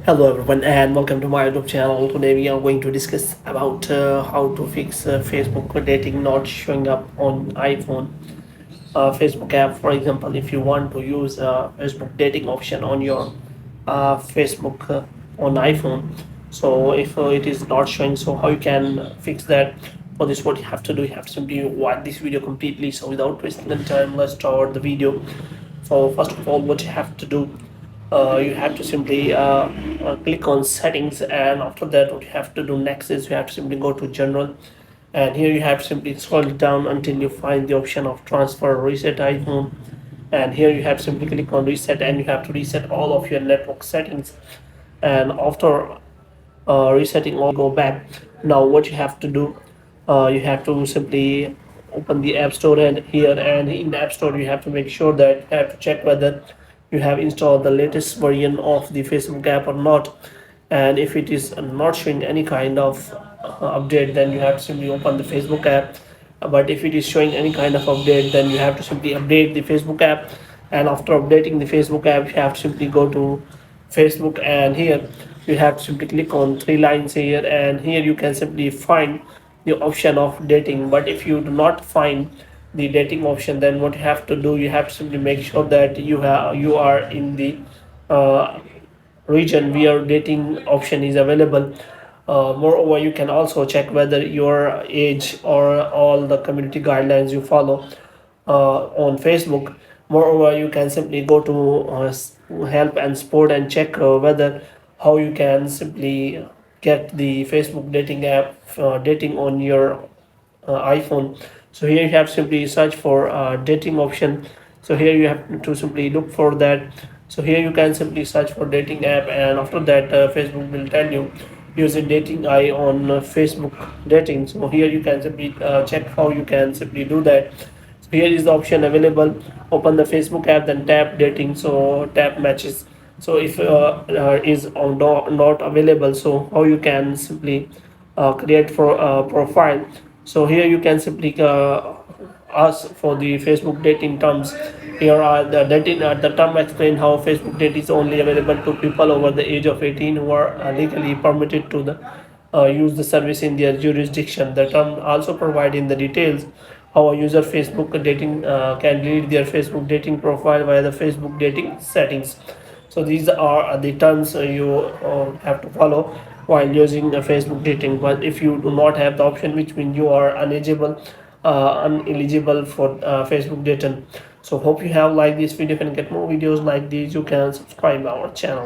Hello everyone and welcome to my YouTube channel. Today we are going to discuss about how to fix Facebook dating not showing up on iPhone. Facebook app, for example, if you want to use Facebook dating option on your Facebook on iPhone, so if it is not showing, so how you can fix that? For this, what you have to do, you have to simply watch this video completely. So without wasting the time, let's start the video. So first of all, what you have to do, you have to simply click on settings, and after that what you have to do next is you have to simply go to general, and here you have to simply scroll down until you find the option of transfer reset iPhone, and here you have to simply click on reset, and you have to reset all of your network settings, and after resetting all go back. Now what you have to do, you have to simply open the app store, and here and in the app store you have to make sure that you have to check whether you have installed the latest version of the Facebook app or not, and if it is not showing any kind of update, then you have to simply open the Facebook app. But if it is showing any kind of update, then you have to simply update the Facebook app, and after updating the Facebook app you have to simply go to Facebook, and here you have to simply click on three lines here, and here you can simply find the option of dating. But if you do not find the dating option, then what you have to do, you have to simply make sure that you are in the uh, region where dating option is available. Moreover, you can also check whether your age or all the community guidelines you follow on Facebook. Moreover, you can simply go to help and support and check whether how you can simply get the Facebook dating app dating on your iPhone. So here you have simply search for dating option. So here you have to simply look for that. So here you can simply search for dating app, and after that Facebook will tell you use a dating eye on Facebook dating. So here you can simply check how you can simply do that. So here is the option available. Open the Facebook app, then tap dating, so tap matches. So if is not available, so how you can simply create for a profile. So here you can simply ask for the Facebook dating terms. Here are the dating the term explain how Facebook date is only available to people over the age of 18 who are legally permitted to the use the service in their jurisdiction. The term also provide in the details how a user Facebook dating can delete their Facebook dating profile via the Facebook dating settings. So these are the terms you have to follow while using Facebook dating. But if you do not have the option, which means you are ineligible for Facebook dating. So hope you have liked this video. If you can get more videos like these, you can subscribe our channel.